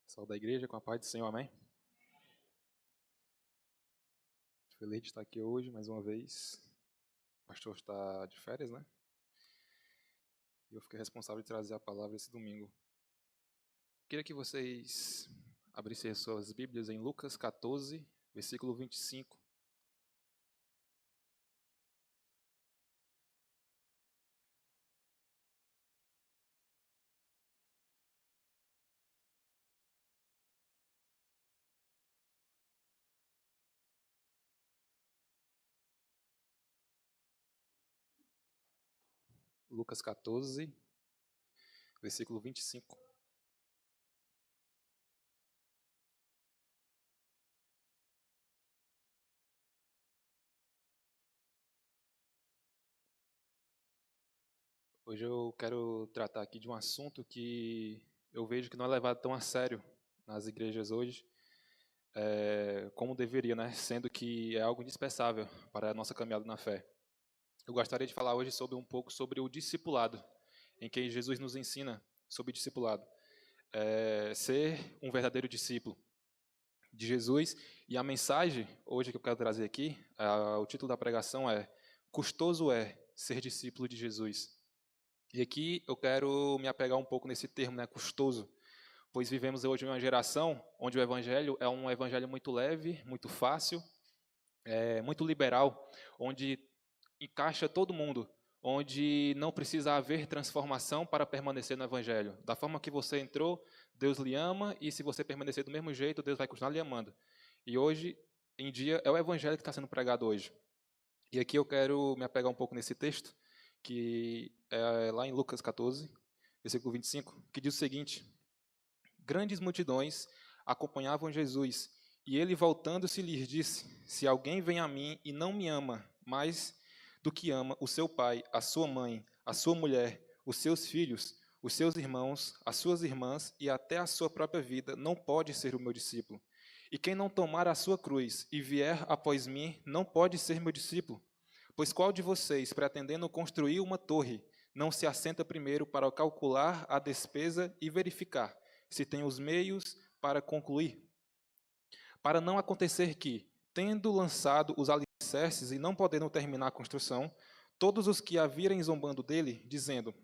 Pessoal da igreja, com a paz do Senhor, amém? Feliz de estar aqui hoje, mais uma vez. O pastor está de férias, né? E eu fiquei responsável de trazer a palavra esse domingo. Queria que vocês abrissem as suas Bíblias em Lucas 14, versículo 25. Lucas 14, versículo 25. Hoje eu quero tratar aqui de um assunto que eu vejo que não é levado tão a sério nas igrejas hoje, como deveria, né? Sendo que é algo indispensável para a nossa caminhada na fé. Eu gostaria de falar hoje um pouco sobre o discipulado, em que Jesus nos ensina sobre o discipulado. Ser um verdadeiro discípulo de Jesus. E a mensagem hoje que eu quero trazer aqui, o título da pregação é Custoso é ser discípulo de Jesus. E aqui eu quero me apegar um pouco nesse termo, né, custoso, pois vivemos hoje em uma geração onde o evangelho é um evangelho muito leve, muito fácil, muito liberal, onde encaixa todo mundo, onde não precisa haver transformação para permanecer no evangelho. Da forma que você entrou, Deus lhe ama, e se você permanecer do mesmo jeito, Deus vai continuar lhe amando. E hoje em dia é o evangelho que está sendo pregado hoje. E aqui eu quero me apegar um pouco nesse texto, que é lá em Lucas 14, versículo 25, que diz o seguinte: Grandes multidões acompanhavam Jesus, e ele voltando-se lhes disse: Se alguém vem a mim e não me ama mais do que ama o seu pai, a sua mãe, a sua mulher, os seus filhos, os seus irmãos, as suas irmãs e até a sua própria vida, não pode ser o meu discípulo. E quem não tomar a sua cruz e vier após mim, não pode ser meu discípulo. Pois qual de vocês, pretendendo construir uma torre, não se assenta primeiro para calcular a despesa e verificar se tem os meios para concluir? Para não acontecer que, tendo lançado os alicerces e não podendo terminar a construção, todos os que a virem zombando dele, dizendo: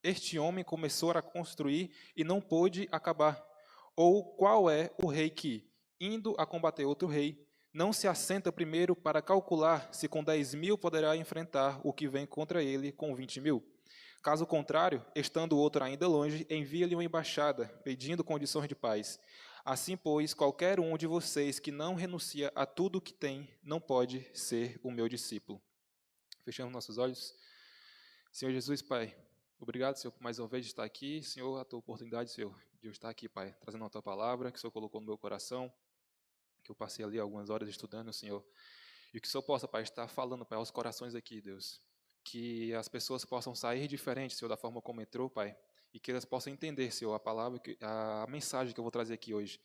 Este homem começou a construir e não pôde acabar. Ou qual é o rei que, indo a combater outro rei, não se assenta primeiro para calcular se com 10.000 poderá enfrentar o que vem contra ele com 20.000? Caso contrário, estando o outro ainda longe, envia-lhe uma embaixada, pedindo condições de paz. Assim, pois, qualquer um de vocês que não renuncia a tudo o que tem, não pode ser o meu discípulo. Fechamos nossos olhos. Senhor Jesus, Pai, obrigado, Senhor, por mais uma vez de estar aqui. Senhor, a tua oportunidade, Senhor, de eu estar aqui, Pai, trazendo a tua palavra, que o Senhor colocou no meu coração, que eu passei ali algumas horas estudando, Senhor, e que o Senhor possa, Pai, estar falando, Pai, aos corações aqui, Deus. Que as pessoas possam sair diferentes, Senhor, da forma como entrou, Pai, e que elas possam entender, Senhor, a palavra, a mensagem que eu vou trazer aqui hoje,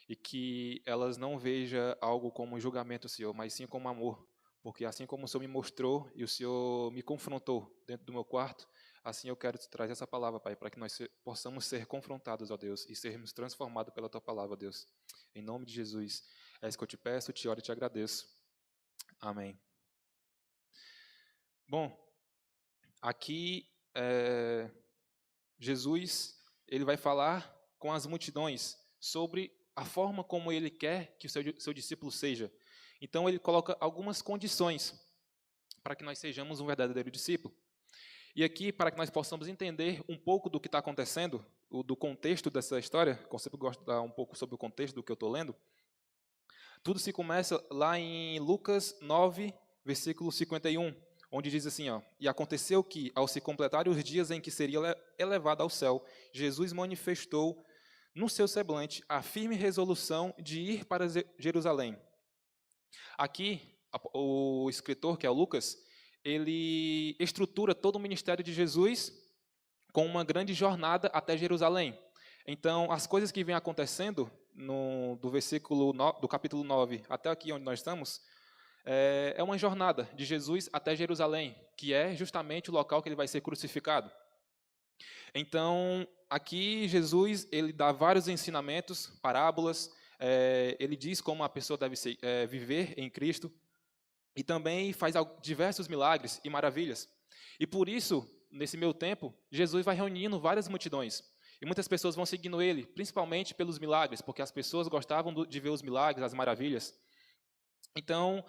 e que elas não vejam algo como julgamento, Senhor, mas sim como amor, porque assim como o Senhor me mostrou e o Senhor me confrontou dentro do meu quarto, assim eu quero te trazer essa palavra, Pai, para que nós possamos ser confrontados, ó Deus, e sermos transformados pela Tua palavra, Deus. Em nome de Jesus, é isso que eu te peço, te oro e te agradeço. Amém. Bom, aqui Jesus ele vai falar com as multidões sobre a forma como ele quer que o seu discípulo seja. Então ele coloca algumas condições para que nós sejamos um verdadeiro discípulo. E aqui, para que nós possamos entender um pouco do que está acontecendo, do contexto dessa história, eu sempre gosto de dar um pouco sobre o contexto do que eu estou lendo, tudo se começa lá em Lucas 9, versículo 51, onde diz assim, ó: E aconteceu que, ao se completarem os dias em que seria elevado ao céu, Jesus manifestou no seu semblante a firme resolução de ir para Jerusalém. Aqui, o escritor, que é o Lucas, ele estrutura todo o ministério de Jesus com uma grande jornada até Jerusalém. Então, as coisas que vêm acontecendo do capítulo 9 até aqui onde nós estamos, é uma jornada de Jesus até Jerusalém, que é justamente o local que ele vai ser crucificado. Então, aqui Jesus ele dá vários ensinamentos, parábolas, ele diz como a pessoa deve viver em Cristo e também faz diversos milagres e maravilhas. E por isso, nesse meio tempo, Jesus vai reunindo várias multidões. E muitas pessoas vão seguindo ele, principalmente pelos milagres, porque as pessoas gostavam de ver os milagres, as maravilhas. Então,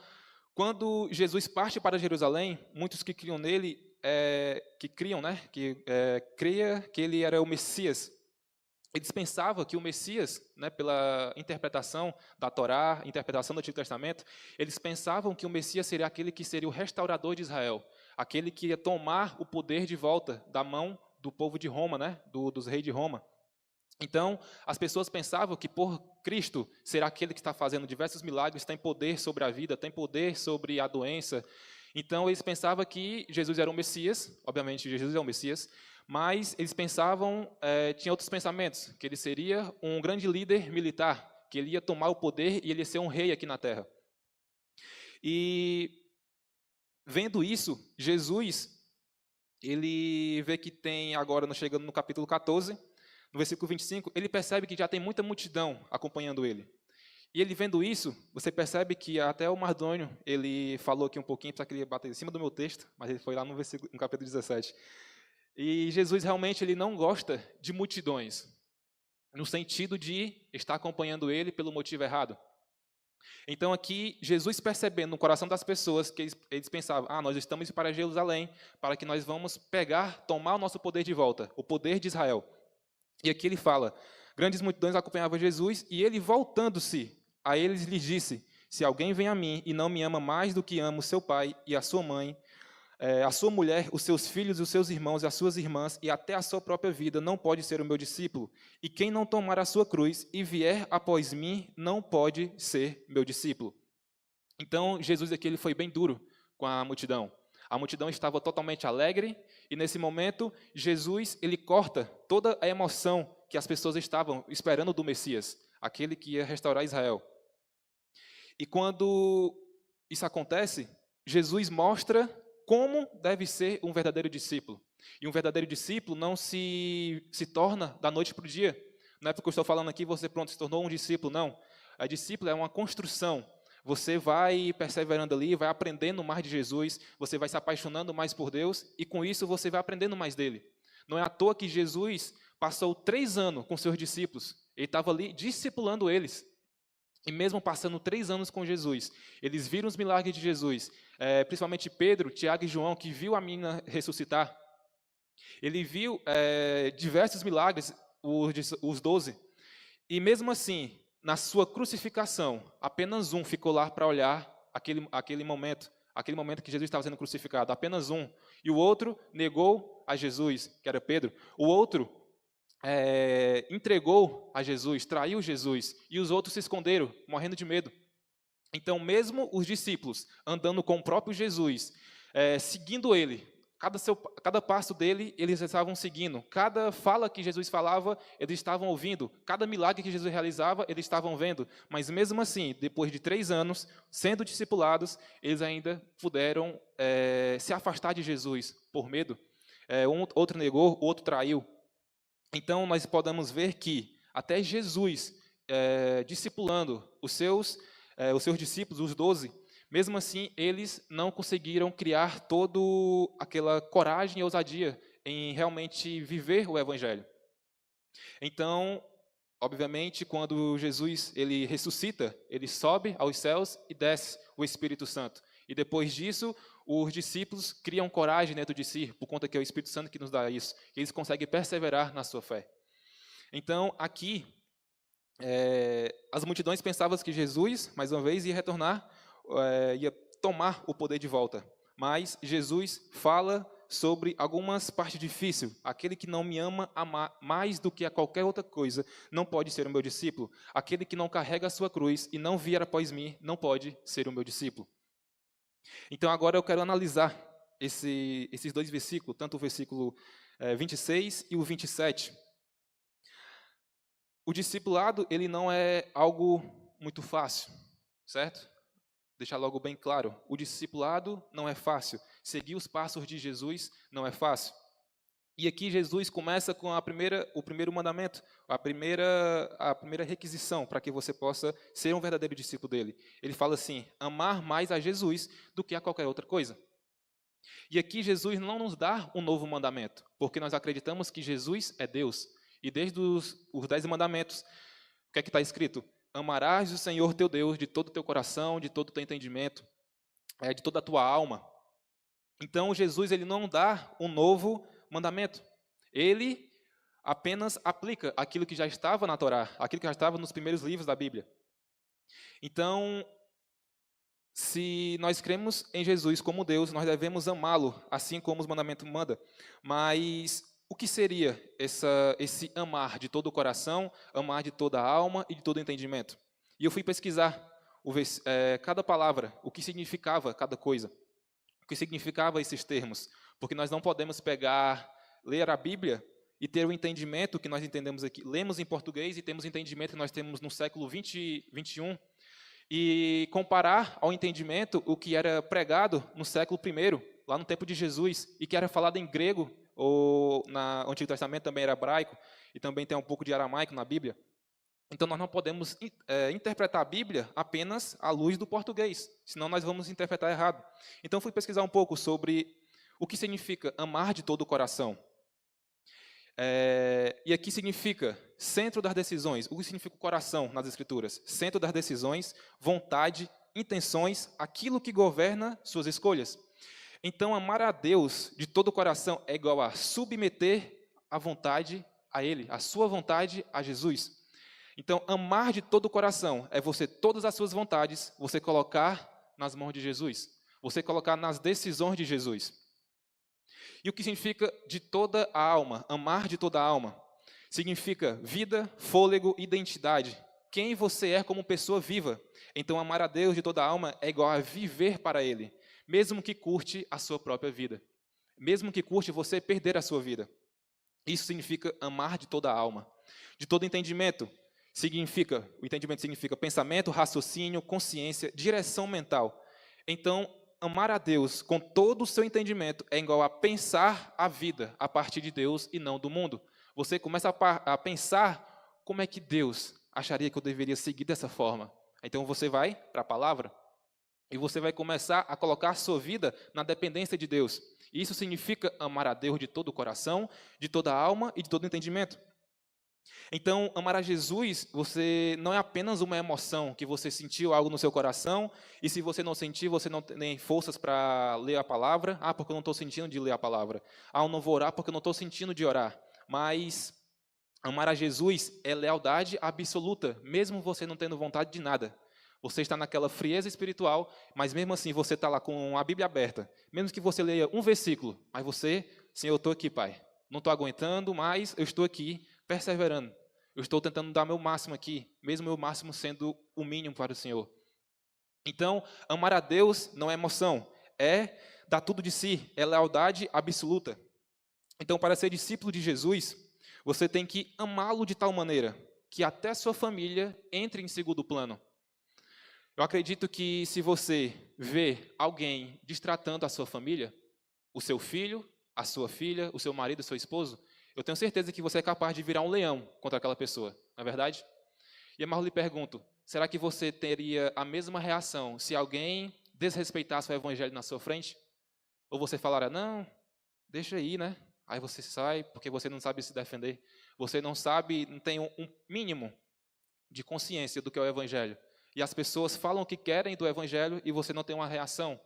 quando Jesus parte para Jerusalém, muitos que criam nele, cria que ele era o Messias. Eles pensavam que o Messias, né, pela interpretação da Torá, interpretação do Antigo Testamento, eles pensavam que o Messias seria aquele que seria o restaurador de Israel, aquele que ia tomar o poder de volta da mão do povo de Roma, né, dos reis de Roma. Então, as pessoas pensavam que por Cristo ser aquele que está fazendo diversos milagres, tem poder sobre a vida, tem poder sobre a doença. Então, eles pensavam que Jesus era o Messias, obviamente Jesus é o Messias, mas eles pensavam, tinha outros pensamentos, que ele seria um grande líder militar, que ele ia tomar o poder e ele ia ser um rei aqui na terra. E, vendo isso, Jesus, ele vê que tem agora, chegando no capítulo 14, no versículo 25, ele percebe que já tem muita multidão acompanhando ele. E ele vendo isso, você percebe que até o Mardônio, ele falou aqui um pouquinho, para que ele bater em cima do meu texto, mas ele foi lá no capítulo 17. E Jesus realmente ele não gosta de multidões, no sentido de estar acompanhando ele pelo motivo errado. Então aqui, Jesus percebendo no coração das pessoas que eles pensavam, nós estamos para Jerusalém, para que nós vamos tomar o nosso poder de volta, o poder de Israel. E aqui ele fala, grandes multidões acompanhavam Jesus, e ele voltando-se a eles lhes disse, se alguém vem a mim e não me ama mais do que ama o seu pai e a sua mãe, a sua mulher, os seus filhos, os seus irmãos e as suas irmãs, e até a sua própria vida, não pode ser o meu discípulo. E quem não tomar a sua cruz e vier após mim, não pode ser meu discípulo. Então, Jesus aqui ele foi bem duro com a multidão. A multidão estava totalmente alegre, e nesse momento, Jesus ele corta toda a emoção que as pessoas estavam esperando do Messias, aquele que ia restaurar Israel. E quando isso acontece, Jesus mostra como deve ser um verdadeiro discípulo. E um verdadeiro discípulo não se torna da noite para o dia. Não é porque eu estou falando aqui, você pronto, se tornou um discípulo, não. A discípulo é uma construção. Você vai perseverando ali, vai aprendendo mais de Jesus, você vai se apaixonando mais por Deus, e com isso você vai aprendendo mais dele. Não é à toa que Jesus passou 3 anos com seus discípulos. Ele estava ali discipulando eles. E mesmo passando 3 anos com Jesus, eles viram os milagres de Jesus, principalmente Pedro, Tiago e João, que viu a menina ressuscitar. Ele viu diversos milagres, os 12. E mesmo assim, na sua crucificação, apenas um ficou lá para olhar aquele momento que Jesus estava sendo crucificado, apenas um. E o outro negou a Jesus, que era Pedro. O outro entregou a Jesus, traiu Jesus, e os outros se esconderam, morrendo de medo. Então, mesmo os discípulos andando com o próprio Jesus, seguindo ele, cada passo dele, eles estavam seguindo. Cada fala que Jesus falava, eles estavam ouvindo. Cada milagre que Jesus realizava, eles estavam vendo. Mas mesmo assim, depois de 3 anos, sendo discipulados, eles ainda puderam se afastar de Jesus por medo. Outro negou, outro traiu. Então, nós podemos ver que até Jesus, discipulando os seus discípulos, os 12, mesmo assim, eles não conseguiram criar toda aquela coragem e ousadia em realmente viver o Evangelho. Então, obviamente, quando Jesus ele ressuscita, ele sobe aos céus e desce o Espírito Santo. E depois disso, os discípulos criam coragem dentro de si, por conta que é o Espírito Santo que nos dá isso. E eles conseguem perseverar na sua fé. Então, aqui, as multidões pensavam que Jesus, mais uma vez, ia retornar, ia tomar o poder de volta. Mas Jesus fala sobre algumas partes difíceis. Aquele que não me ama mais do que a qualquer outra coisa, não pode ser o meu discípulo. Aquele que não carrega a sua cruz e não vier após mim, não pode ser o meu discípulo. Então, agora eu quero analisar esses 2 versículos, tanto o versículo 26 e o 27. O discipulado, ele não é algo muito fácil, certo? Deixar logo bem claro, o discipulado não é fácil. Seguir os passos de Jesus não é fácil. E aqui Jesus começa com o primeiro mandamento, a primeira requisição para que você possa ser um verdadeiro discípulo dele. Ele fala assim: amar mais a Jesus do que a qualquer outra coisa. E aqui Jesus não nos dá um novo mandamento, porque nós acreditamos que Jesus é Deus. E desde os 10 mandamentos, o que é que está escrito? Amarás o Senhor teu Deus de todo o teu coração, de todo o teu entendimento, de toda a tua alma. Então Jesus ele não dá um novo mandamento. Ele apenas aplica aquilo que já estava na Torá, aquilo que já estava nos primeiros livros da Bíblia. Então, se nós cremos em Jesus como Deus, nós devemos amá-lo, assim como os mandamentos mandam. Mas o que seria esse amar de todo o coração, amar de toda a alma e de todo o entendimento? E eu fui pesquisar cada palavra, o que significava cada coisa, o que significava esses termos, porque nós não podemos ler a Bíblia e ter o entendimento que nós entendemos aqui. Lemos em português e temos o entendimento que nós temos no século 20, 21, e comparar ao entendimento o que era pregado no século I, lá no tempo de Jesus, e que era falado em grego, ou no Antigo Testamento também era hebraico, e também tem um pouco de aramaico na Bíblia. Então nós não podemos interpretar a Bíblia apenas à luz do português, senão nós vamos interpretar errado. Então fui pesquisar um pouco sobre o que significa amar de todo o coração. E aqui significa centro das decisões. O que significa o coração nas Escrituras? Centro das decisões, vontade, intenções, aquilo que governa suas escolhas. Então, amar a Deus de todo o coração é igual a submeter a vontade a Ele, a sua vontade a Jesus. Então, amar de todo o coração é você, todas as suas vontades, você colocar nas mãos de Jesus. Você colocar nas decisões de Jesus. E o que significa de toda a alma? Amar de toda a alma. Significa vida, fôlego, identidade. Quem você é como pessoa viva. Então, amar a Deus de toda a alma é igual a viver para Ele, mesmo que curte a sua própria vida. Mesmo que curte você perder a sua vida. Isso significa amar de toda a alma. De todo entendimento. O entendimento significa pensamento, raciocínio, consciência, direção mental. Então, amar a Deus com todo o seu entendimento é igual a pensar a vida a partir de Deus e não do mundo. Você começa a pensar como é que Deus acharia que eu deveria seguir dessa forma. Então você vai para a palavra e você vai começar a colocar a sua vida na dependência de Deus. Isso significa amar a Deus de todo o coração, de toda a alma e de todo o entendimento. Então, amar a Jesus, você não é apenas uma emoção que você sentiu algo no seu coração, e se você não sentir, você não tem forças para ler a palavra. Ah, porque eu não estou sentindo de ler a palavra. Ah, eu não vou orar porque eu não estou sentindo de orar. Mas amar a Jesus é lealdade absoluta, mesmo você não tendo vontade de nada. Você está naquela frieza espiritual, mas mesmo assim você está lá com a Bíblia aberta. Mesmo que você leia um versículo, mas você, Senhor, eu estou aqui, Pai. Não estou aguentando, mas eu estou aqui, perseverando. Eu estou tentando dar meu máximo aqui, mesmo meu máximo sendo o mínimo para o Senhor. Então, amar a Deus não é emoção, é dar tudo de si, é lealdade absoluta. Então, para ser discípulo de Jesus, você tem que amá-lo de tal maneira que até sua família entre em segundo plano. Eu acredito que se você vê alguém destratando a sua família, o seu filho, a sua filha, o seu marido, o seu esposo, eu tenho certeza que você é capaz de virar um leão contra aquela pessoa, não é verdade? E eu lhe pergunto, será que você teria a mesma reação se alguém desrespeitasse o evangelho na sua frente? Ou você falaria, não, deixa aí, né? Aí você sai porque você não sabe se defender. Você não sabe, não tem um mínimo de consciência do que é o evangelho. E as pessoas falam o que querem do evangelho e você não tem uma reação.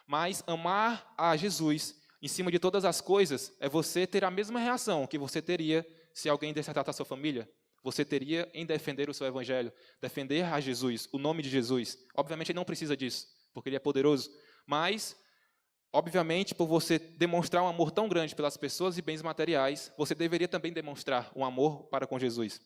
Mas amar a Jesus em cima de todas as coisas é você ter a mesma reação que você teria se alguém desertar a sua família. Você teria em defender o seu evangelho, defender a Jesus, o nome de Jesus. Obviamente ele não precisa disso, porque ele é poderoso. Mas, obviamente, por você demonstrar um amor tão grande pelas pessoas e bens materiais, você deveria também demonstrar um amor para com Jesus.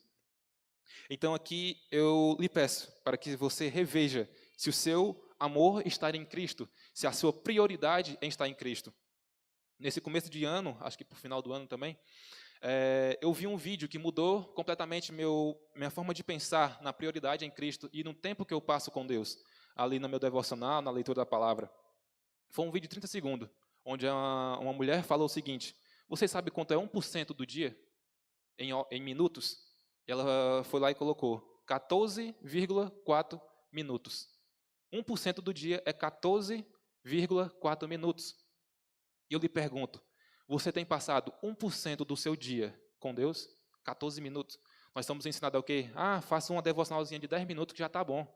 Então aqui eu lhe peço para que você reveja se o seu amor está em Cristo, se a sua prioridade é estar em Cristo. Nesse começo de ano, acho que para o final do ano também, eu vi um vídeo que mudou completamente minha forma de pensar na prioridade em Cristo e no tempo que eu passo com Deus, ali no meu devocional, na leitura da palavra. Foi um vídeo de 30 segundos, onde uma mulher falou o seguinte, Você sabe quanto é 1% do dia em minutos? Ela foi lá e colocou 14,4 minutos. 1% do dia é 14,4 minutos. E eu lhe pergunto, você tem passado 1% do seu dia com Deus? 14 minutos. Nós estamos ensinados a o quê? Faça uma devocionalzinha de 10 minutos que já está bom.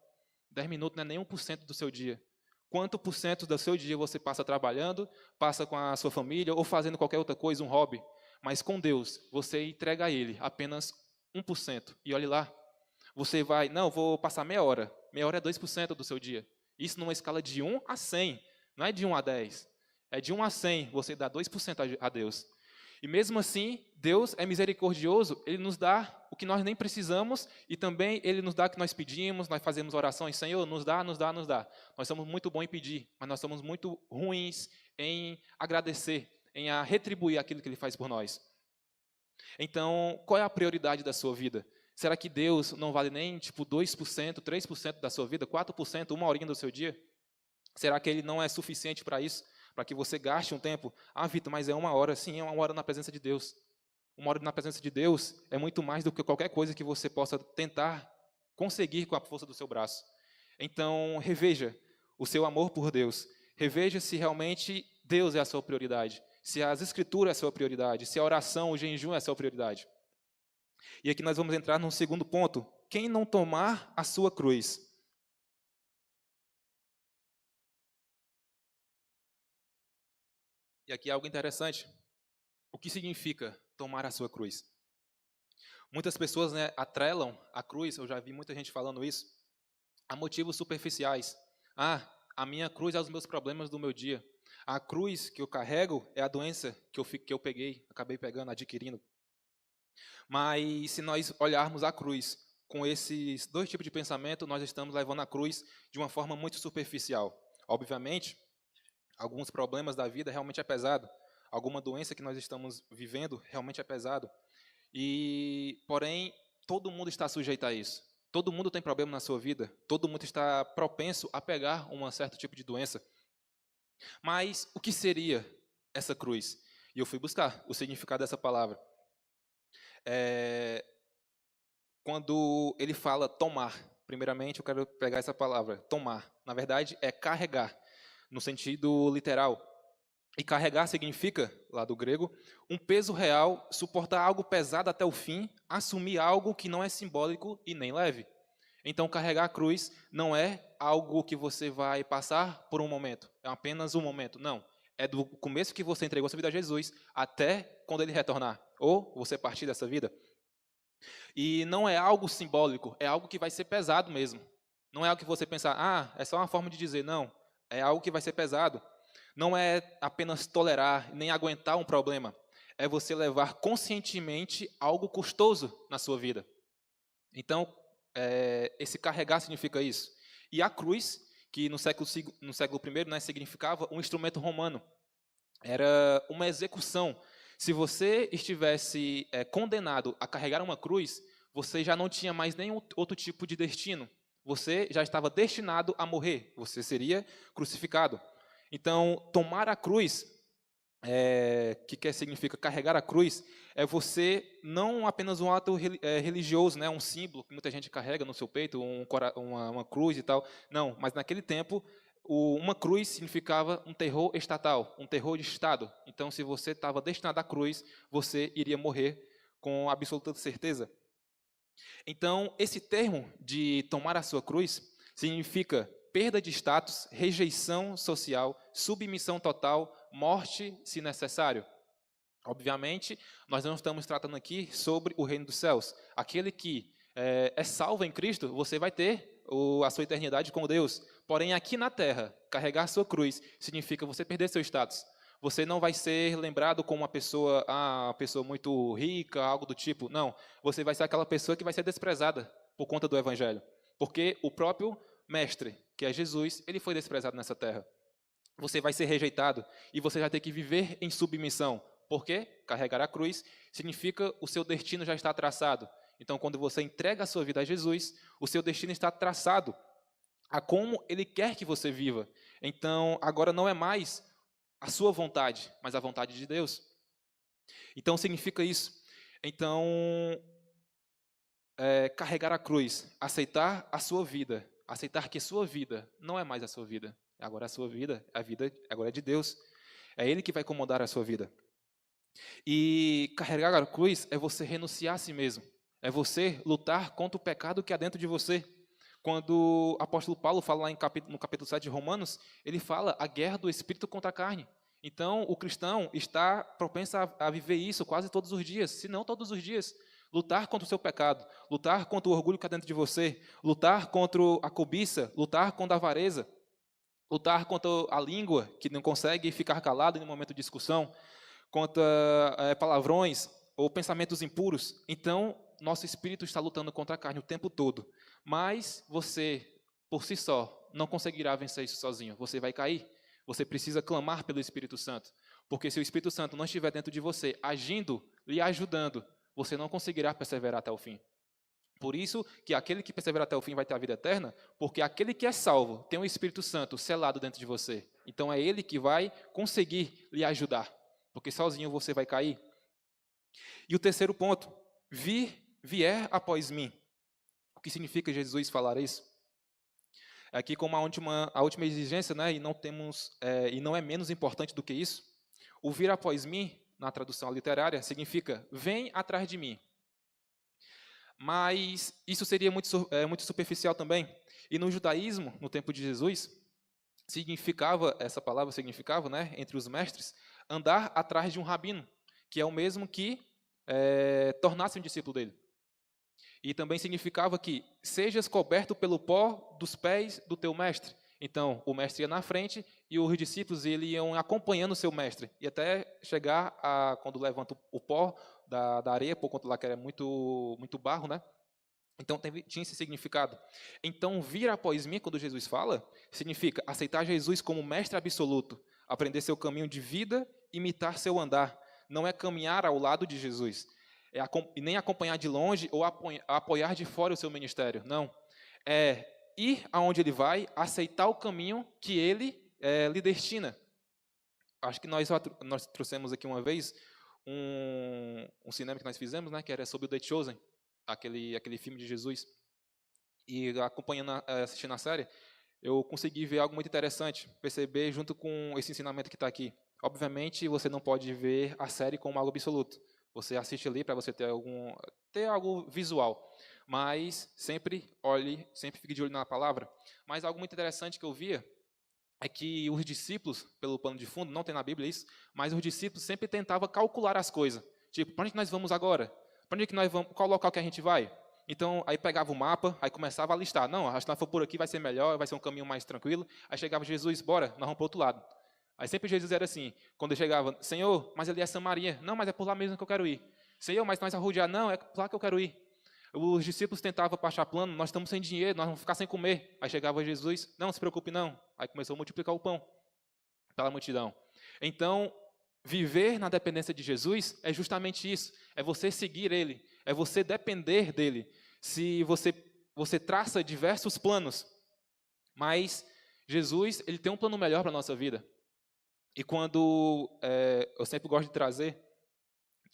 10 minutos não é nem 1% do seu dia. Quanto por cento do seu dia você passa trabalhando, passa com a sua família ou fazendo qualquer outra coisa, um hobby? Mas com Deus, você entrega a Ele apenas 1%. E olhe lá, você vai, não, vou passar meia hora. Meia hora é 2% do seu dia. Isso numa escala de 1 a 100, não é de 1 a 10. É de 1 a 100, você dá 2% a Deus. E mesmo assim, Deus é misericordioso, Ele nos dá o que nós nem precisamos e também Ele nos dá o que nós pedimos, nós fazemos orações, Senhor, nos dá, nos dá, nos dá. Nós somos muito bons em pedir, mas nós somos muito ruins em agradecer, em retribuir aquilo que Ele faz por nós. Então, qual é a prioridade da sua vida? Será que Deus não vale nem 2%, 3% da sua vida, 4%, uma horinha do seu dia? Será que Ele não é suficiente para isso? Para que você gaste um tempo? Vitor, mas é uma hora. Sim, é uma hora na presença de Deus. Uma hora na presença de Deus é muito mais do que qualquer coisa que você possa tentar conseguir com a força do seu braço. Então, reveja o seu amor por Deus. Reveja se realmente Deus é a sua prioridade. Se as escrituras é a sua prioridade. Se a oração, o jejum é a sua prioridade. E aqui nós vamos entrar num segundo ponto. Quem não tomar a sua cruz? E aqui é algo interessante. O que significa tomar a sua cruz? Muitas pessoas atrelam a cruz, eu já vi muita gente falando isso, a motivos superficiais. A minha cruz é os meus problemas do meu dia. A cruz que eu carrego é a doença que eu peguei, acabei pegando, adquirindo. Mas se nós olharmos a cruz com esses dois tipos de pensamento, nós estamos levando a cruz de uma forma muito superficial. Obviamente, alguns problemas da vida realmente é pesado. Alguma doença que nós estamos vivendo realmente é pesado. Porém, todo mundo está sujeito a isso. Todo mundo tem problema na sua vida. Todo mundo está propenso a pegar um certo tipo de doença. Mas o que seria essa cruz? E eu fui buscar o significado dessa palavra. Quando ele fala tomar, primeiramente eu quero pegar essa palavra, tomar. Na verdade, é carregar, no sentido literal. E carregar significa, lá do grego, um peso real, suportar algo pesado até o fim, assumir algo que não é simbólico e nem leve. Então, carregar a cruz não é algo que você vai passar por um momento, é apenas um momento. Não, é do começo que você entregou sua vida a Jesus até quando Ele retornar, ou você partir dessa vida. E não é algo simbólico, é algo que vai ser pesado mesmo. Não é algo que você pensar, é só uma forma de dizer, não. É algo que vai ser pesado. Não é apenas tolerar, nem aguentar um problema. É você levar conscientemente algo custoso na sua vida. Então, esse carregar significa isso. E a cruz, que no século I significava um instrumento romano. Era uma execução. Se você estivesse condenado a carregar uma cruz, você já não tinha mais nenhum outro tipo de destino. Você já estava destinado a morrer. Você seria crucificado. Então, tomar a cruz, que significa carregar a cruz, é você não apenas um ato religioso, um símbolo que muita gente carrega no seu peito, uma cruz e tal. Não, mas naquele tempo, uma cruz significava um terror estatal, um terror de Estado. Então, se você estava destinado à cruz, você iria morrer com absoluta certeza. Então, esse termo de tomar a sua cruz significa perda de status, rejeição social, submissão total, morte, se necessário. Obviamente, nós não estamos tratando aqui sobre o reino dos céus. Aquele que é salvo em Cristo, você vai ter a sua eternidade com Deus. Porém, aqui na terra, carregar sua cruz significa você perder seu status. Você não vai ser lembrado como uma pessoa muito rica, algo do tipo. Não, você vai ser aquela pessoa que vai ser desprezada por conta do evangelho. Porque o próprio mestre, que é Jesus, ele foi desprezado nessa terra. Você vai ser rejeitado e você vai ter que viver em submissão. Por quê? Carregar a cruz significa o seu destino já está traçado. Então, quando você entrega a sua vida a Jesus, o seu destino está traçado a como Ele quer que você viva. Então, agora não é mais a sua vontade, mas a vontade de Deus. Então, significa isso. Então, carregar a cruz, aceitar a sua vida, aceitar que a sua vida não é mais a sua vida. Agora a sua vida, a vida agora é de Deus. É Ele que vai comandar a sua vida. E carregar a cruz é você renunciar a si mesmo. É você lutar contra o pecado que há dentro de você. Quando o apóstolo Paulo fala lá no capítulo 7 de Romanos, ele fala a guerra do espírito contra a carne. Então, o cristão está propenso a viver isso quase todos os dias, se não todos os dias. Lutar contra o seu pecado, lutar contra o orgulho que há dentro de você, lutar contra a cobiça, lutar contra a avareza, lutar contra a língua, que não consegue ficar calado em um momento de discussão, contra palavrões ou pensamentos impuros. Então, nosso espírito está lutando contra a carne o tempo todo. Mas você, por si só, não conseguirá vencer isso sozinho. Você vai cair. Você precisa clamar pelo Espírito Santo. Porque se o Espírito Santo não estiver dentro de você, agindo, lhe ajudando, você não conseguirá perseverar até o fim. Por isso que aquele que perseverar até o fim vai ter a vida eterna, porque aquele que é salvo tem o Espírito Santo selado dentro de você. Então é ele que vai conseguir lhe ajudar, porque sozinho você vai cair. E o terceiro ponto, vier após mim. O que significa Jesus falar isso? Aqui como a última exigência, né, e não é menos importante do que isso, o vir após mim, na tradução literária, significa vem atrás de mim. Mas isso seria muito superficial também. E no judaísmo, no tempo de Jesus, essa palavra significava, né, entre os mestres, andar atrás de um rabino, que é o mesmo que tornasse um discípulo dele. E também significava que sejas coberto pelo pó dos pés do teu mestre. Então, o mestre ia na frente e os discípulos iam acompanhando o seu mestre. E até chegar quando levanta o pó da areia, por conta lá que era muito, muito barro, né? Então, tinha esse significado. Então, vir após mim, quando Jesus fala, significa aceitar Jesus como mestre absoluto, aprender seu caminho de vida, imitar seu andar. Não é caminhar ao lado de Jesus, e nem acompanhar de longe ou apoiar de fora o seu ministério. Não. É ir aonde ele vai, aceitar o caminho que ele lhe destina. Acho que nós trouxemos aqui uma vez um cinema que nós fizemos, né, que era sobre o The Chosen, aquele filme de Jesus. E assistindo a série, eu consegui ver algo muito interessante, perceber junto com esse ensinamento que está aqui. Obviamente, você não pode ver a série como algo absoluto. Você assiste ali para você ter algo visual. Mas sempre fique de olho na palavra. Mas algo muito interessante que eu via é que os discípulos, pelo pano de fundo, não tem na Bíblia isso, mas os discípulos sempre tentavam calcular as coisas. Tipo, para onde que nós vamos agora? Para onde que nós vamos? Qual local que a gente vai? Então, aí pegava o mapa, aí começava a listar. Não, acho que nós for por aqui vai ser melhor, vai ser um caminho mais tranquilo. Aí chegava Jesus, bora, nós vamos para o outro lado. Aí sempre Jesus era assim, quando ele chegava, Senhor, mas ali é Samaria. Não, mas é por lá mesmo que eu quero ir. Senhor, mas nós arrodear. Não, é por lá que eu quero ir. Os discípulos tentavam baixar plano, nós estamos sem dinheiro, nós vamos ficar sem comer. Aí chegava Jesus, não se preocupe não. Aí começou a multiplicar o pão pela multidão. Então, viver na dependência de Jesus é justamente isso, é você seguir Ele, é você depender dEle. Se você traça diversos planos, mas Jesus ele tem um plano melhor para a nossa vida. E quando eu sempre gosto de trazer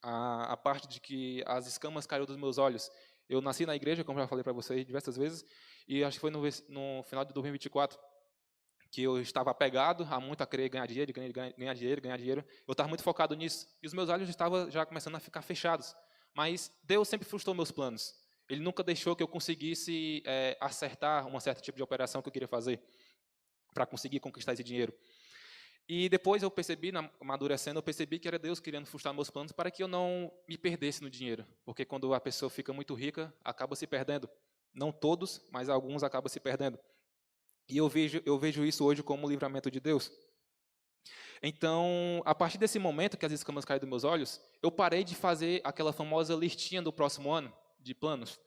a parte de que as escamas caíram dos meus olhos. Eu nasci na igreja, como já falei para vocês diversas vezes, e acho que foi no final de 2024 que eu estava apegado a muito a querer ganhar dinheiro. Eu estava muito focado nisso, e os meus olhos estavam já começando a ficar fechados. Mas Deus sempre frustrou meus planos. Ele nunca deixou que eu conseguisse acertar um certo tipo de operação que eu queria fazer para conseguir conquistar esse dinheiro. E depois eu percebi, amadurecendo, eu percebi que era Deus querendo frustrar meus planos para que eu não me perdesse no dinheiro. Porque quando a pessoa fica muito rica, acaba se perdendo. Não todos, mas alguns acabam se perdendo. E eu vejo isso hoje como o livramento de Deus. Então, a partir desse momento que as escamas caíram dos meus olhos, eu parei de fazer aquela famosa listinha do próximo ano, de planos.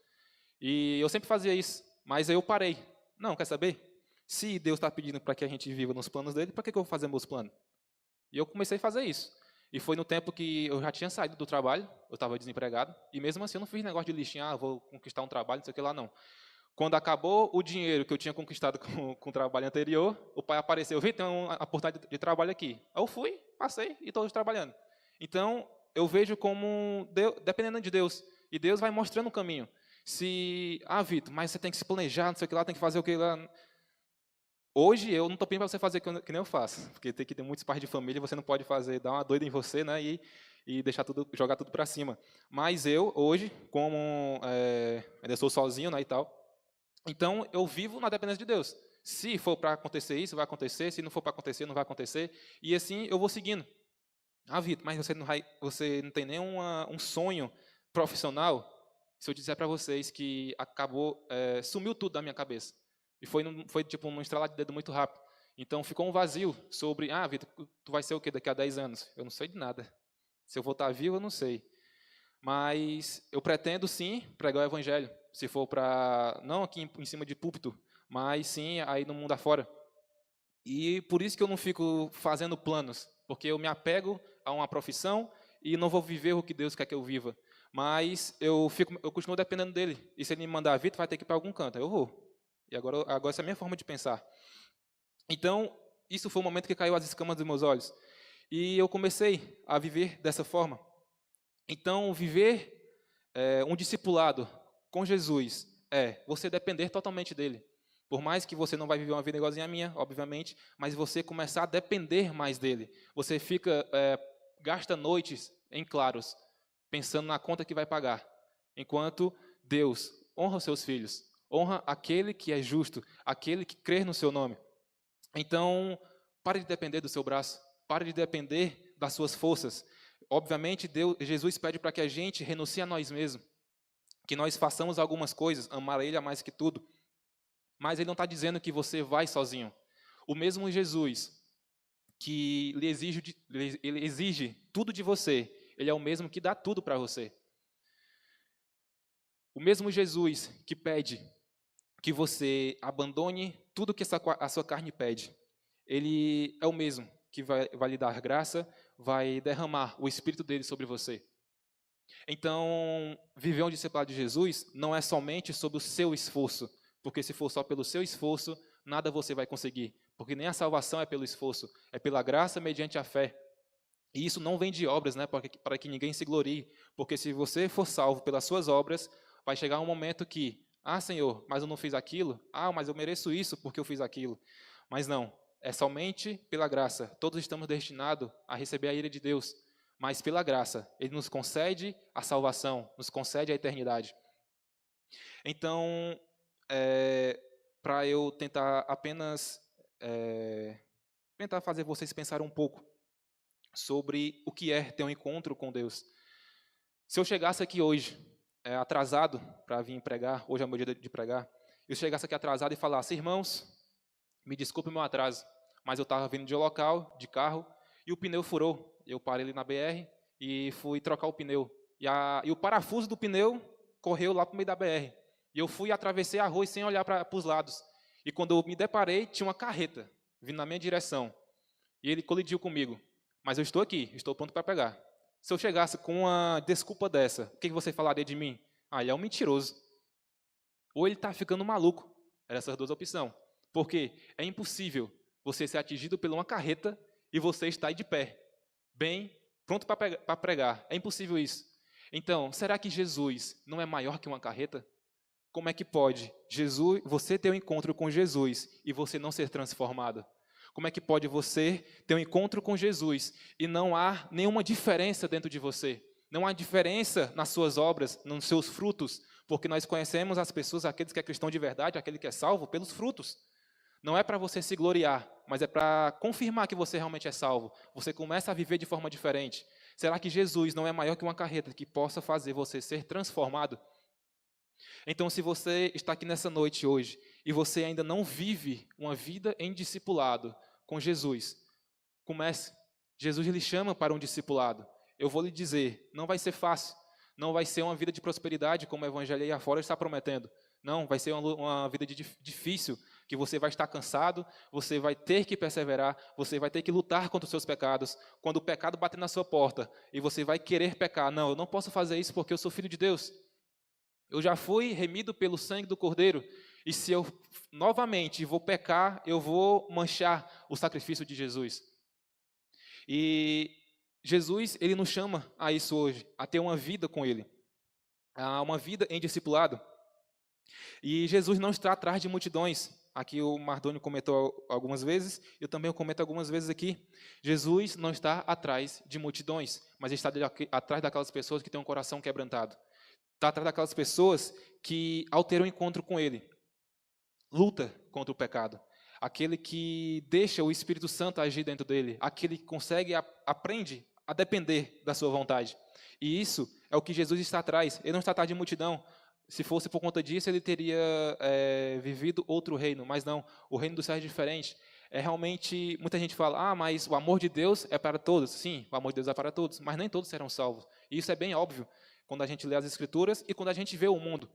E eu sempre fazia isso, mas aí eu parei. Não, quer saber? Se Deus está pedindo para que a gente viva nos planos dele, para que eu vou fazer meus planos? E eu comecei a fazer isso. E foi no tempo que eu já tinha saído do trabalho, eu estava desempregado, e mesmo assim eu não fiz negócio de listinha, vou conquistar um trabalho, não sei o que lá, não. Quando acabou o dinheiro que eu tinha conquistado com o trabalho anterior, o pai apareceu, tem uma oportunidade de trabalho aqui. Aí eu fui, passei e estou trabalhando. Então, eu vejo como dependendo de Deus. E Deus vai mostrando o caminho. Se, Vitor, mas você tem que se planejar, não sei o que lá, tem que fazer o que lá. Hoje eu não estou pedindo para você fazer que nem eu faço, porque tem que ter muitos pais de família, você não pode fazer, dar uma doida em você, né, e deixar tudo, jogar tudo para cima. Mas eu hoje, como ainda sou sozinho, né, e tal, então eu vivo na dependência de Deus. Se for para acontecer isso, vai acontecer. Se não for para acontecer, não vai acontecer. E assim eu vou seguindo. Vitor, mas você não tem nenhum um sonho profissional? Se eu disser para vocês que sumiu tudo da minha cabeça. E foi tipo um estralar de dedo muito rápido. Então ficou um vazio sobre, Vitor, tu vai ser o quê daqui a 10 anos? Eu não sei de nada. Se eu vou estar vivo, eu não sei. Mas eu pretendo sim pregar o evangelho. Se for para, não aqui em cima de púlpito, mas sim aí no mundo afora. E por isso que eu não fico fazendo planos, porque eu me apego a uma profissão e não vou viver o que Deus quer que eu viva. Mas eu continuo dependendo dele. E se ele me mandar vir, tu vai ter que ir para algum canto. Eu vou. E agora essa é a minha forma de pensar. Então, isso foi o momento que caiu as escamas dos meus olhos. E eu comecei a viver dessa forma. Então, viver um discipulado com Jesus é você depender totalmente dele. Por mais que você não vai viver uma vida igualzinha à minha, obviamente, mas você começar a depender mais dele. Você gasta noites em claros, pensando na conta que vai pagar. Enquanto Deus honra os seus filhos, honra aquele que é justo, aquele que crê no seu nome. Então, pare de depender do seu braço, pare de depender das suas forças. Obviamente, Jesus pede para que a gente renuncie a nós mesmos, que nós façamos algumas coisas, amar Ele a mais que tudo, mas Ele não está dizendo que você vai sozinho. O mesmo Jesus que ele exige tudo de você, Ele é o mesmo que dá tudo para você. O mesmo Jesus que pede que você abandone tudo que a sua carne pede, Ele é o mesmo que vai lhe dar graça, vai derramar o Espírito dele sobre você. Então, viver um discipulado de Jesus não é somente sobre o seu esforço, porque se for só pelo seu esforço, nada você vai conseguir, porque nem a salvação é pelo esforço, é pela graça mediante a fé. E isso não vem de obras, né, para que ninguém se glorie, porque se você for salvo pelas suas obras, vai chegar um momento que, Senhor, mas eu não fiz aquilo, mas eu mereço isso porque eu fiz aquilo. Mas não, é somente pela graça. Todos estamos destinados a receber a ira de Deus, mas pela graça, Ele nos concede a salvação, nos concede a eternidade. Então, para eu tentar apenas tentar fazer vocês pensarem um pouco sobre o que é ter um encontro com Deus. Se eu chegasse aqui hoje, atrasado para vir pregar, hoje é o meu dia de pregar, eu chegasse aqui atrasado e falasse, irmãos, me desculpe o meu atraso, mas eu estava vindo de um local, de carro, e o pneu furou. Eu parei ali na BR e fui trocar o pneu. E o parafuso do pneu correu lá para o meio da BR. E eu fui e atravessei a rua sem olhar para os lados. E quando eu me deparei, tinha uma carreta vindo na minha direção. E ele colidiu comigo. Mas eu estou aqui, estou pronto para pegar. Se eu chegasse com uma desculpa dessa, o que você falaria de mim? Ele é um mentiroso. Ou ele está ficando maluco. Eram essas duas opções. Porque é impossível você ser atingido por uma carreta e você estar aí de pé, bem, pronto para pregar. É impossível isso. Então, será que Jesus não é maior que uma carreta? Como é que pode você ter um encontro com Jesus e você não ser transformado? Como é que pode você ter um encontro com Jesus e não há nenhuma diferença dentro de você? Não há diferença nas suas obras, nos seus frutos, porque nós conhecemos as pessoas, aqueles que é cristão de verdade, aquele que é salvo, pelos frutos. Não é para você se gloriar, mas é para confirmar que você realmente é salvo. Você começa a viver de forma diferente. Será que Jesus não é maior que uma carreta que possa fazer você ser transformado? Então, se você está aqui nessa noite hoje e você ainda não vive uma vida em discipulado com Jesus, comece. Jesus lhe chama para um discipulado. Eu vou lhe dizer, não vai ser fácil. Não vai ser uma vida de prosperidade, como o Evangelho aí afora está prometendo. Não, vai ser uma vida difícil, que você vai estar cansado, você vai ter que perseverar, você vai ter que lutar contra os seus pecados. Quando o pecado bater na sua porta e você vai querer pecar, não, eu não posso fazer isso porque eu sou filho de Deus. Eu já fui remido pelo sangue do Cordeiro, e se eu novamente vou pecar, eu vou manchar o sacrifício de Jesus. E Jesus, ele nos chama a isso hoje, a ter uma vida com ele, a uma vida em discipulado. E Jesus não está atrás de multidões. Aqui o Mardoni comentou algumas vezes, eu também comento algumas vezes aqui. Jesus não está atrás de multidões, mas está atrás daquelas pessoas que têm um coração quebrantado. Está atrás daquelas pessoas que, ao ter um encontro com ele, luta contra o pecado. Aquele que deixa o Espírito Santo agir dentro dele. Aquele que consegue, aprende a depender da sua vontade. E isso é o que Jesus está atrás. Ele não está atrás de multidão. Se fosse por conta disso, ele teria vivido outro reino. Mas não, o reino do céu é diferente. É realmente, muita gente fala, mas o amor de Deus é para todos. Sim, o amor de Deus é para todos, mas nem todos serão salvos. E isso é bem óbvio quando a gente lê as Escrituras e quando a gente vê o mundo.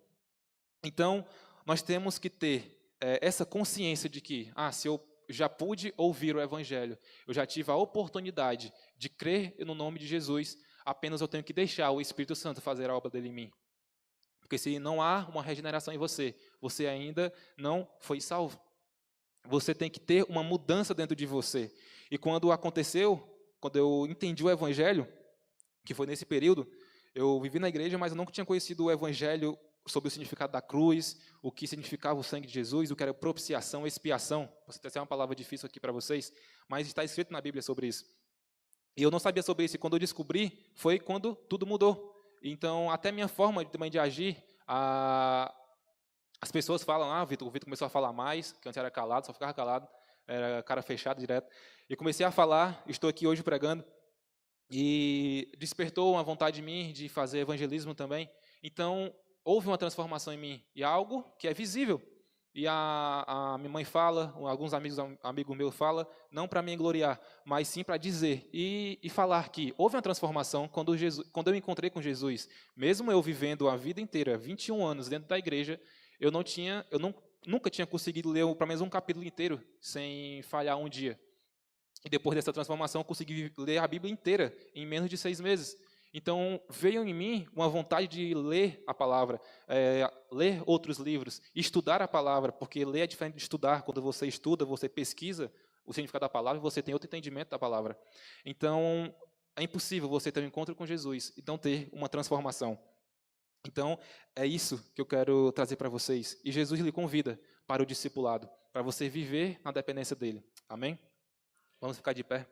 Então, nós temos que ter essa consciência de que, se eu já pude ouvir o Evangelho, eu já tive a oportunidade de crer no nome de Jesus, apenas eu tenho que deixar o Espírito Santo fazer a obra dele em mim. Porque se não há uma regeneração em você, você ainda não foi salvo. Você tem que ter uma mudança dentro de você. E quando aconteceu, quando eu entendi o Evangelho, que foi nesse período, eu vivi na igreja, mas eu nunca tinha conhecido o Evangelho sobre o significado da cruz, o que significava o sangue de Jesus, o que era propiciação, expiação. Posso até ser uma palavra difícil aqui para vocês, mas está escrito na Bíblia sobre isso. E eu não sabia sobre isso, e quando eu descobri, foi quando tudo mudou. Então, até minha forma também de agir, as pessoas falam, o Vitor começou a falar mais, que antes era calado, só ficava calado, era cara fechado direto. E comecei a falar, estou aqui hoje pregando, e despertou uma vontade em mim de fazer evangelismo também. Então, houve uma transformação em mim, e algo que é visível. E a minha mãe fala, alguns amigos meus falam, não para me gloriar, mas sim para dizer e falar que houve uma transformação quando eu me encontrei com Jesus. Mesmo eu vivendo a vida inteira, 21 anos dentro da igreja, eu nunca tinha conseguido ler pelo menos um capítulo inteiro sem falhar um dia. E depois dessa transformação, eu consegui ler a Bíblia inteira em menos de 6 meses. Então, veio em mim uma vontade de ler a palavra, ler outros livros, estudar a palavra, porque ler é diferente de estudar. Quando você estuda, você pesquisa o significado da palavra, você tem outro entendimento da palavra. Então, é impossível você ter um encontro com Jesus e não ter uma transformação. Então, é isso que eu quero trazer para vocês. E Jesus lhe convida para o discipulado, para você viver na dependência dele. Amém? Vamos ficar de pé.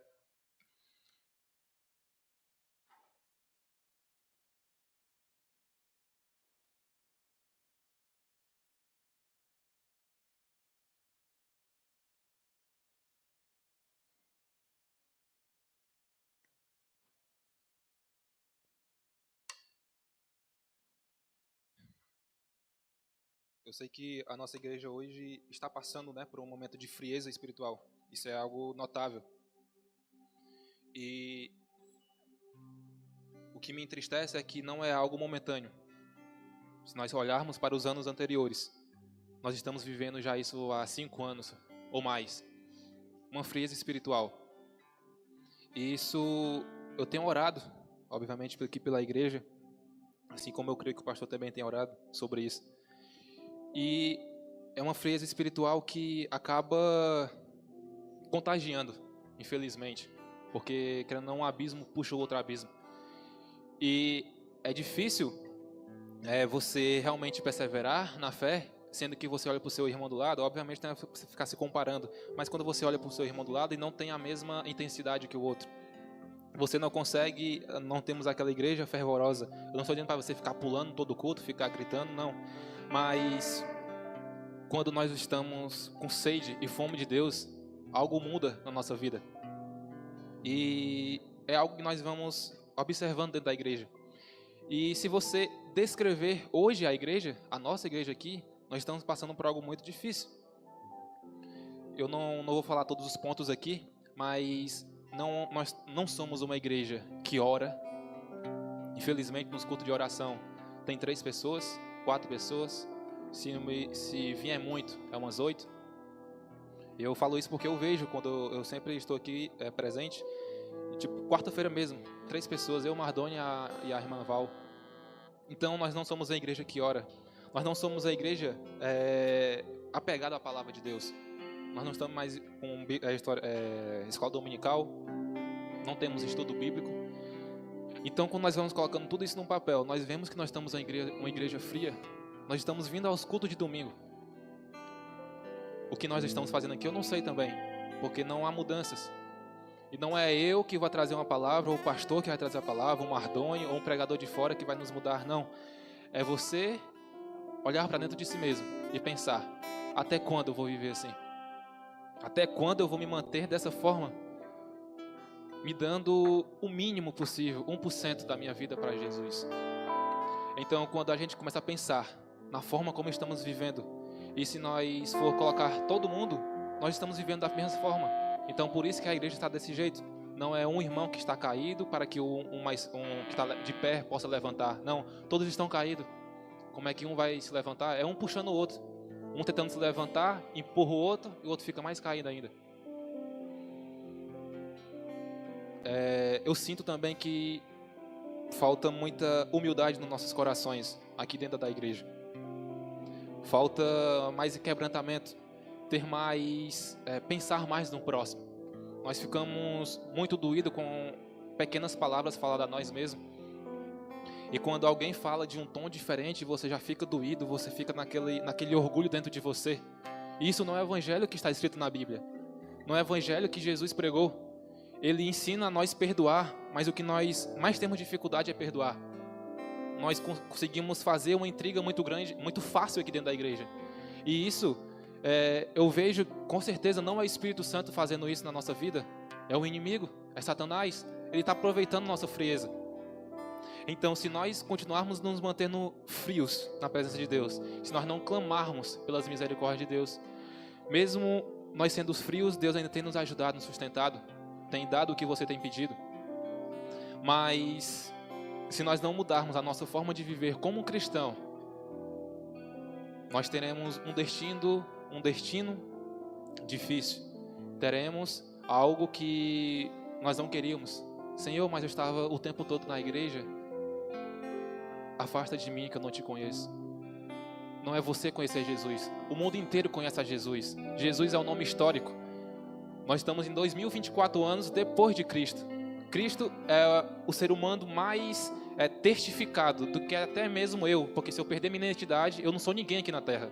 Eu sei que a nossa igreja hoje está passando, por um momento de frieza espiritual. Isso é algo notável. E o que me entristece é que não é algo momentâneo. Se nós olharmos para os anos anteriores, nós estamos vivendo já isso há 5 anos ou mais. Uma frieza espiritual. E isso eu tenho orado, obviamente, aqui pela igreja, assim como eu creio que o pastor também tem orado sobre isso. E é uma frieza espiritual que acaba contagiando, infelizmente, porque querendo ou não, um abismo puxa o outro abismo. E é difícil você realmente perseverar na fé, sendo que você olha para o seu irmão do lado, obviamente não é você ficar se comparando, mas quando você olha para o seu irmão do lado e não tem a mesma intensidade que o outro, você não consegue, não temos aquela igreja fervorosa. Eu não estou dizendo para você ficar pulando todo culto, ficar gritando, não, mas quando nós estamos com sede e fome de Deus, algo muda na nossa vida. E é algo que nós vamos observando dentro da igreja. E se você descrever hoje a igreja, a nossa igreja aqui, nós estamos passando por algo muito difícil. Eu não vou falar todos os pontos aqui, mas nós não somos uma igreja que ora. Infelizmente, nos cultos de oração, tem 3 pessoas, 4 pessoas. Se vier muito, é umas 8. Eu falo isso porque eu vejo, quando eu sempre estou aqui presente, tipo, quarta-feira mesmo, 3 pessoas, eu, Mardoni e a irmã Val. Então, nós não somos a igreja que ora. Nós não somos a igreja apegada à palavra de Deus. Nós não estamos mais com escola dominical, não temos estudo bíblico. Então, quando nós vamos colocando tudo isso num papel, nós vemos que nós estamos uma igreja fria. Nós estamos vindo aos cultos de domingo. O que nós estamos fazendo aqui eu não sei também, porque não há mudanças. E não é eu que vou trazer uma palavra, ou o pastor que vai trazer a palavra, um Mardoni, ou um pregador de fora que vai nos mudar, não. É você olhar para dentro de si mesmo e pensar, até quando eu vou viver assim? Até quando eu vou me manter dessa forma? Me dando o mínimo possível, 1% da minha vida para Jesus. Então, quando a gente começa a pensar na forma como estamos vivendo, e se nós for colocar todo mundo, nós estamos vivendo da mesma forma. Então, por isso que a igreja está desse jeito. Não é um irmão que está caído para que um que está de pé possa levantar. Não, todos estão caídos. Como é que um vai se levantar? É um puxando o outro. Um tentando se levantar, empurra o outro e o outro fica mais caído ainda. Eu sinto também que falta muita humildade nos nossos corações aqui dentro da igreja. Falta mais quebrantamento, pensar mais no próximo. Nós ficamos muito doídos com pequenas palavras faladas a nós mesmos. E quando alguém fala de um tom diferente, você já fica doído, você fica naquele orgulho dentro de você. E isso não é o evangelho que está escrito na Bíblia. Não é o evangelho que Jesus pregou. Ele ensina a nós perdoar, mas o que nós mais temos dificuldade é perdoar. Nós conseguimos fazer uma intriga muito grande, muito fácil aqui dentro da igreja. E isso, eu vejo, com certeza, não é o Espírito Santo fazendo isso na nossa vida. É o inimigo, é Satanás. Ele está aproveitando nossa frieza. Então, se nós continuarmos nos mantendo frios na presença de Deus, se nós não clamarmos pelas misericórdias de Deus, mesmo nós sendo frios, Deus ainda tem nos ajudado, nos sustentado, tem dado o que você tem pedido. Mas se nós não mudarmos a nossa forma de viver como um cristão, nós teremos um destino difícil. Teremos algo que nós não queríamos. Senhor, mas eu estava o tempo todo na igreja. Afasta de mim que eu não te conheço. Não é você conhecer Jesus. O mundo inteiro conhece a Jesus. Jesus é um nome histórico. Nós estamos em 2024 anos depois de Cristo. Cristo é o ser humano mais testificado do que até mesmo eu. Porque se eu perder minha identidade, eu não sou ninguém aqui na terra.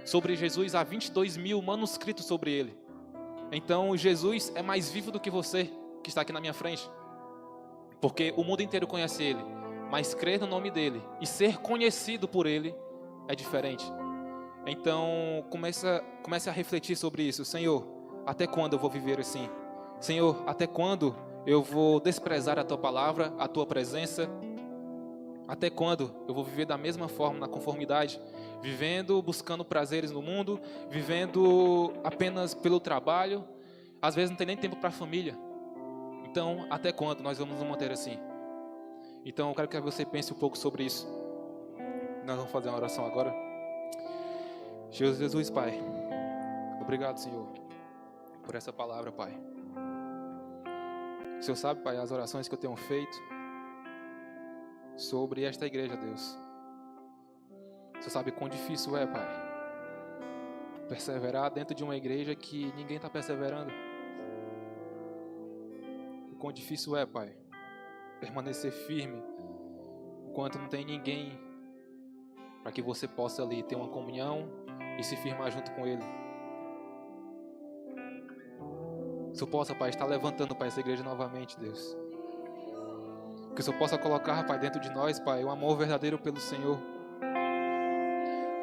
Sobre Jesus, há 22 mil manuscritos sobre ele. Então, Jesus é mais vivo do que você, que está aqui na minha frente. Porque o mundo inteiro conhece ele. Mas crer no nome dele e ser conhecido por ele é diferente. Então, comece a refletir sobre isso. Senhor, até quando eu vou viver assim? Senhor, até quando eu vou desprezar a Tua palavra, a Tua presença? Até quando eu vou viver da mesma forma, na conformidade? Vivendo, buscando prazeres no mundo, vivendo apenas pelo trabalho. Às vezes não tem nem tempo para a família. Então, até quando nós vamos nos manter assim? Então, eu quero que você pense um pouco sobre isso. Nós vamos fazer uma oração agora. Jesus, Pai, obrigado, Senhor, por essa palavra, Pai. O Senhor sabe, Pai, as orações que eu tenho feito sobre esta igreja, Deus. O Senhor sabe quão difícil é, Pai, perseverar dentro de uma igreja que ninguém está perseverando. O quão difícil é, Pai, permanecer firme enquanto não tem ninguém para que você possa ali ter uma comunhão e se firmar junto com Ele. Que o Senhor possa, Pai, estar levantando, Pai, essa igreja novamente, Deus. Que o Senhor possa colocar, Pai, dentro de nós, Pai, um amor verdadeiro pelo Senhor.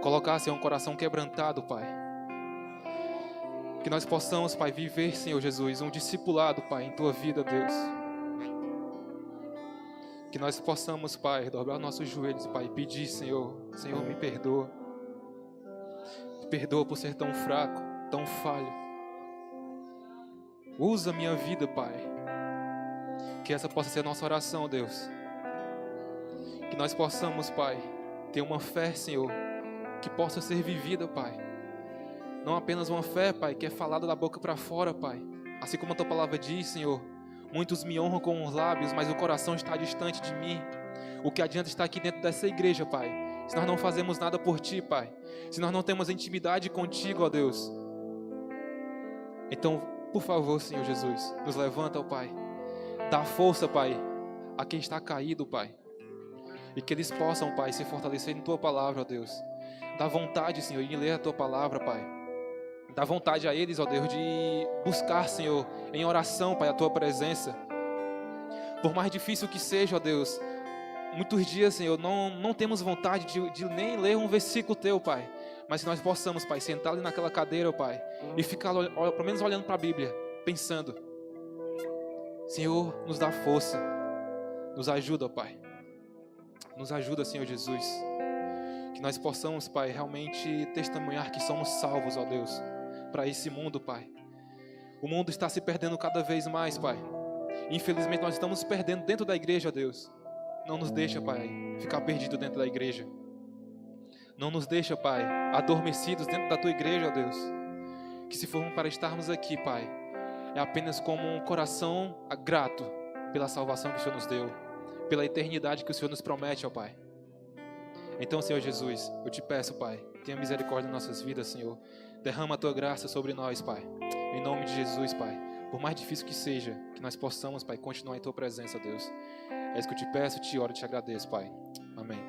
Colocar, Senhor, um coração quebrantado, Pai. Que nós possamos, Pai, viver, Senhor Jesus, um discipulado, Pai, em Tua vida, Deus. Que nós possamos, Pai, dobrar nossos joelhos, Pai, e pedir, Senhor, me perdoa. Me perdoa por ser tão fraco, tão falho. Usa a minha vida, Pai. Que essa possa ser a nossa oração, Deus. Que nós possamos, Pai, ter uma fé, Senhor, que possa ser vivida, Pai. Não apenas uma fé, Pai, que é falada da boca para fora, Pai. Assim como a Tua palavra diz, Senhor. Muitos me honram com os lábios, mas o coração está distante de mim. O que adianta estar aqui dentro dessa igreja, Pai, se nós não fazemos nada por Ti, Pai? Se nós não temos intimidade contigo, ó Deus. Então, por favor, Senhor Jesus, nos levanta, ó Pai. Dá força, Pai, a quem está caído, Pai. E que eles possam, Pai, se fortalecer em Tua palavra, ó Deus. Dá vontade, Senhor, de ler a Tua palavra, Pai. Dá vontade a eles, ó Deus, de buscar, Senhor, em oração, Pai, a Tua presença. Por mais difícil que seja, ó Deus, muitos dias, Senhor, não temos vontade de nem ler um versículo Teu, Pai. Mas que nós possamos, Pai, sentar ali naquela cadeira, ó Pai, e ficar, pelo menos olhando para a Bíblia, pensando. Senhor, nos dá força. Nos ajuda, ó Pai. Nos ajuda, Senhor Jesus. Que nós possamos, Pai, realmente testemunhar que somos salvos, ó Deus, para esse mundo, Pai. O mundo está se perdendo cada vez mais, Pai. Infelizmente, nós estamos perdendo dentro da igreja, ó Deus. Não nos deixa, Pai, ficar perdido dentro da igreja. Não nos deixa, Pai, adormecidos dentro da Tua igreja, ó Deus. Que se formos para estarmos aqui, Pai, é apenas como um coração grato pela salvação que o Senhor nos deu, pela eternidade que o Senhor nos promete, ó Pai. Então, Senhor Jesus, eu te peço, Pai, tenha misericórdia nas nossas vidas, Senhor. Derrama a Tua graça sobre nós, Pai. Em nome de Jesus, Pai. Por mais difícil que seja, que nós possamos, Pai, continuar em Tua presença, Deus. É isso que eu te peço, te oro e te agradeço, Pai. Amém.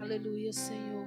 Aleluia, Senhor.